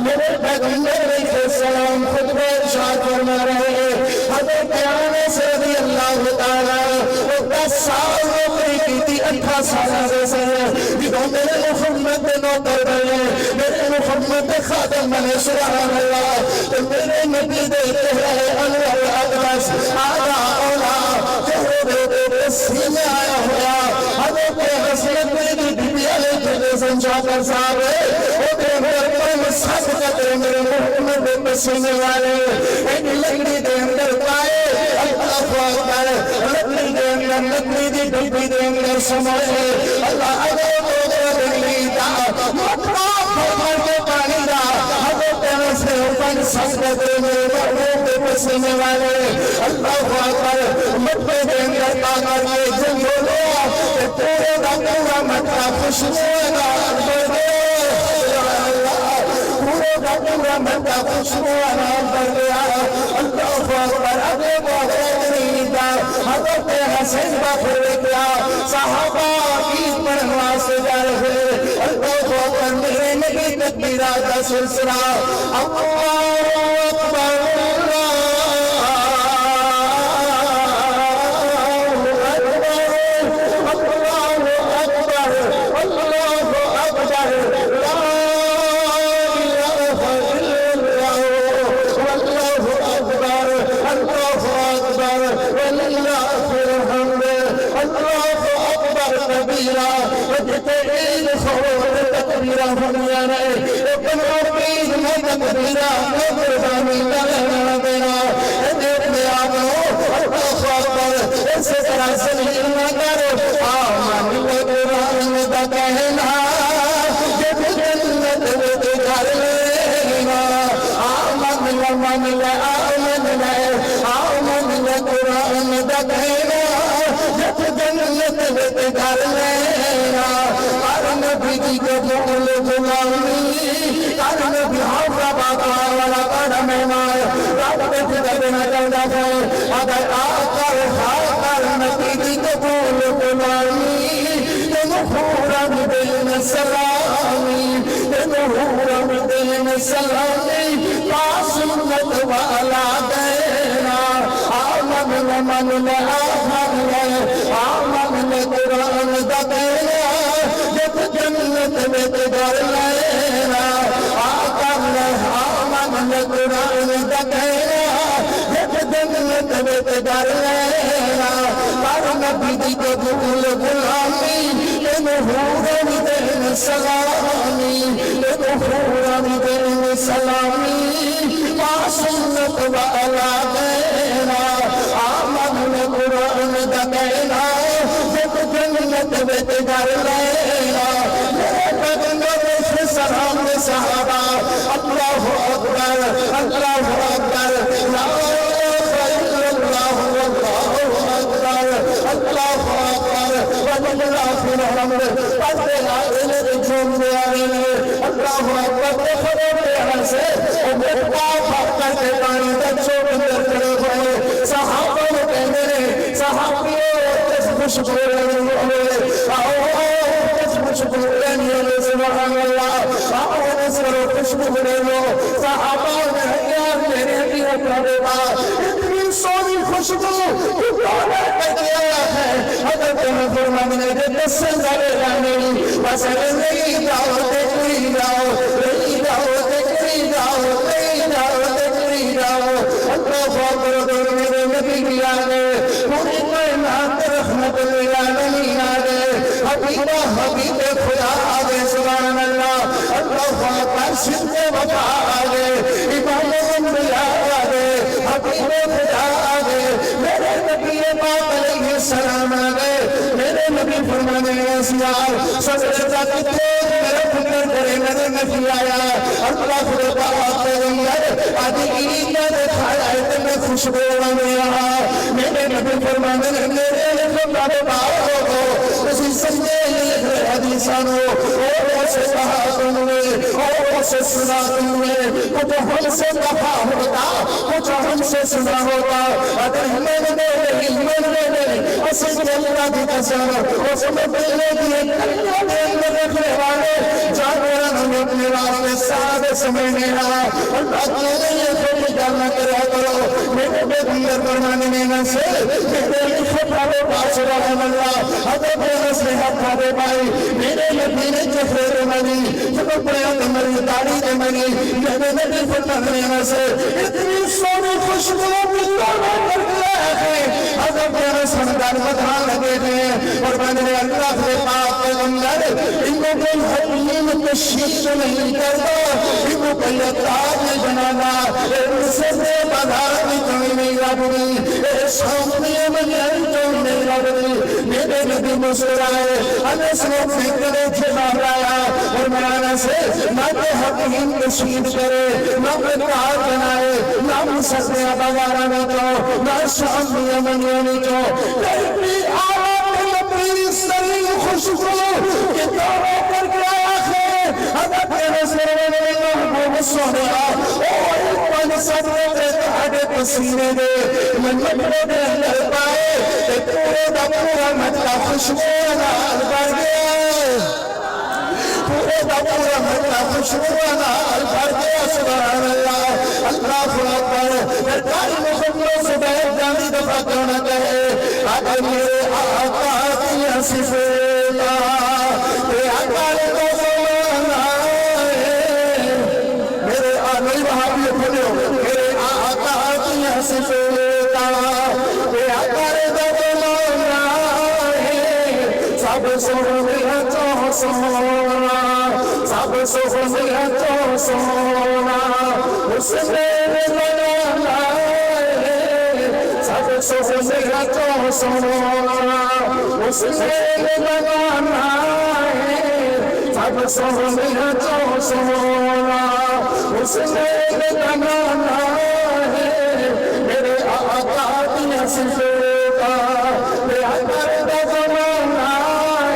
S1: میرے پیغمبر علیہ السلام خطبہ ارشاد فرما رہے حضرت انس رضی اللہ تعالی وہ 10 سال نوکری کی تھی 18 سال سے جدوں میرے محمد نے نوکر بنے میرے محمد نے خادم بنے سبحان اللہ تو میرے نبی دے چہرے انور اقدس آدھا اولا چہرے دے سینے آیا ہوا حضرت حسنت میری بیبی علیہ سنجاکر صاحب وہ دے ساتھ کہتے میرے محمد دے پسینے والے ایک لکڑی دے اندر پائے اللہ اکبر لکڑی دے اندر لکڑی دی ڈبی دے اندر سمائے اللہ علیہ دلی دا مطلع پھر کے پانی دا حضرت انس نے اوپن ساتھ کہتے میرے محمد دے پسینے والے اللہ اکبر مطلع دے اندر طاقت کے جنگو لو تیرے دا پورا مطلع خوشبو دا اکبر دے پورا مندہ خوشبو آرام کر گیا اللہ اکبر ابے بولے دریدہ حضرت حسین باپر کیا صحابہ کی پرواز سے جا رہے اللہ اکبر میرے نبی تکبیرات کا سلسلہ اللہ اکبر اگر آکر خاکر نتیجی قبول بلائی نحورم دل میں سلامی نحورم دل میں سلامی پاسنت والا دینا آمن لمن لآخر لے آمن لقرآن دقینا جب جنت میں تگر لینا آکر لے آمن لقرآن دقینا جنت میں تگر لینا پر نبی دی قبول غلامی لنحورم دین سلامی لنحورم دین سلامی ما سنت والا دینا آمن لقرآن دقینا جب جنت میں تگر لینا پیغمبر سے سلام صحابہ اللہ اکبر اللہ اکبر لا الہ الا اللہ واللہ اکبر اللہ اکبر واللہ فی الحمد پڑھتے آئے جھوم دے آئے اللہ اکبر خبر دے سے بیٹا پاک کرتے پانی بچوں اندر کھڑے ہوئے صحابہ نے کہنے صحابیوں کس خوشبو رہنے ہوئے آؤ کس خوشبو رہنے ہوئے سبحان اللہ آؤ نصر و خوشبو رہنے ہو صحابہ نے حیان میرے بھی اپنے بات اتنی سونی خوشبو کتانا کہتے آیا ہے حضرت فرمان نے دس سے زیادہ جانے بس نہیں جاؤ دیکھنی جاؤ نہیں جاؤ دیکھنی جاؤ نہیں جاؤ دیکھنی جاؤ اللہ فاکر دور میرے نبی بھی آگے پوری کائنات رحمت للعالمین آگے حبیبہ حبیب خدا آگے سبحان اللہ اللہ فاکر شد وفا آگے امام انبیاء آگے حبیب خدا آگے میرے نبی پاک علیہ السلام آگے میرے نبی فرمانے اسیار صدر کتے میرے فکر کرے میرے نبی آیا اللہ خدا پیغمبر آدھی عید میں دکھایا ہے تو میں خوشبو میں آیا میرے نبی فرمانے میرے خدا باہر ہو اسی سمجھے لکھ رہے حدیثانوں اور سے کہا تم نے اور سے سنا تم نے کچھ ہم سے کہا ہوتا کچھ ہم سے سنا ہوتا اگر ہمیں اسی کے اللہ کی قسم اس میں پہلے دیئے کلیوں میں اندر رکھنے والے جانوران ہم اپنے والے ساتھ سمجھنے رہا اللہ کے لیے کوئی جاننا کرا کرو میرے بے اندر فرمانے میں سے میرے لکھے پاڑے پاس رحم اللہ حضرت رسل حق پاڑے پائی میرے نبی نے جفرے دے مری جب پریان دے مری داڑی دے مری میرے نبی فرمانے میں سے اتنی سونی خوشبو بلدانا کر دیا ہے حضرت رسل بدھان لگے تھے اور بندے اللہ کے پاک پیغمبر ان کو کوئی حکیم تشہیر نہیں کرتا ان کو کوئی اطلاع نہیں بنانا ان سے بے بدھان بھی کوئی نہیں لگنی اے سامنے میں انتوں نہیں لگنی میرے نبی مسکرائے ہمیں سلوک فکرے چھمارایا اور مرانا سے نہ کہ حکیم تشہیر کرے نہ بدھان بنائے نہ مسکرے بغارہ نہ تو نہ شام یمنیونی تو لیکن آوات اپنی سری خوشبو کہ دوروں پر کیا ہے حضرت رسول محبوب صحیحہ اور اپن صدر تحڈے پسینے دے من مطلب دے اندر پائے کہ پورے دا پورا مطلب خوشبو نال بھر گیا پورے دا پورا مطلب خوشبو نال بھر گیا سبحان اللہ اللہ اکبر درکاری محمد سے بیت جانی دفعہ کرنا کہے اگر میرے آقا دیا صفیتا کہ اگر دوزانا میرے آنی وہاں بھی پھلے ہو میرے آقا دیا صفیتا کہ اگر دوزانا سب سویا تو سونا سب سویا تو سونا اس میں لگانا سب سویا تو سونا اس میں لگانا سب سویا تو سونا اس میں لگانا میرے آقا دیا صفیتا میرا درد زمانہ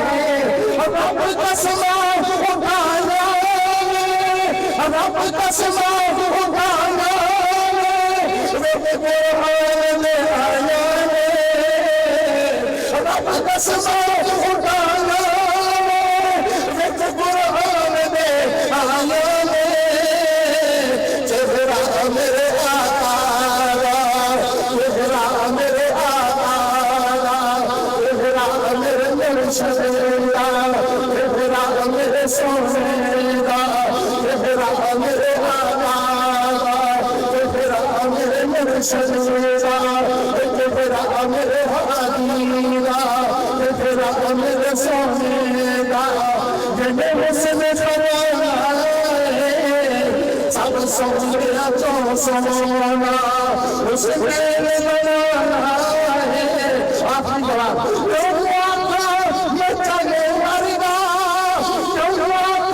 S1: ہے رب قسمہ اٹھانا رب قسمہ اٹھانا رب قرآن میں آیا رب قسمہ اٹھانا رب قرآن میں آیا چہرہ میرے آقا چہرہ میرے آقا چہرہ میرے مرشد چہرہ میرے سونے چہرہ میرے آقا چہرہ میرے مرشد چہرہ میرے حادی چہرہ میرے سونے جنہیں حسن فرمانا سب سویا تو سونا اس میں بنانا ہے آخری بڑا جو آقا میں چلے مرگا جو آقا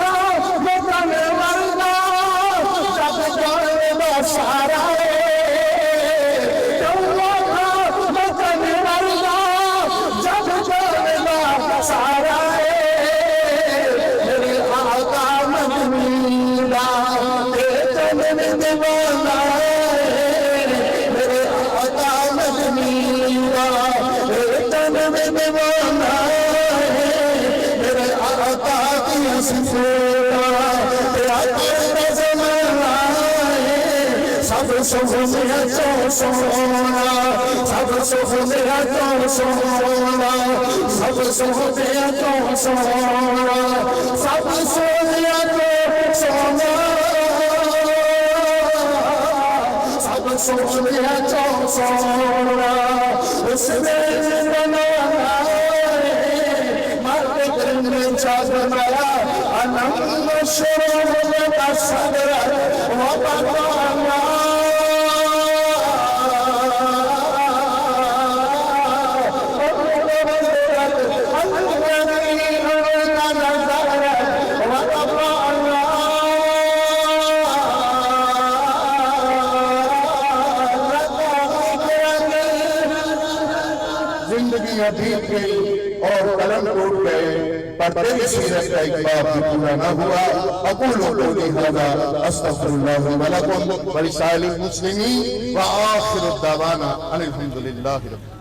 S1: صفوں کا تیرا زمانہ ہے سب سونے تو سونا سب سونے تو سونا سب سونے تو سونا سب سونے تو سونا سب سونے تو سونا اس نے بنایا مرد دن چاند بنایا انم شروع کا صدر و بطانا زندگی ابھیت گئی اور قلم ٹوٹ گئے پر تیری سیرت کا ایک باب بھی پورا نہ ہوا اقول قولی ھذا استغفر اللہ ولکم ولسائر المسلمین وآخر الدعوانا ان الحمد للہ رب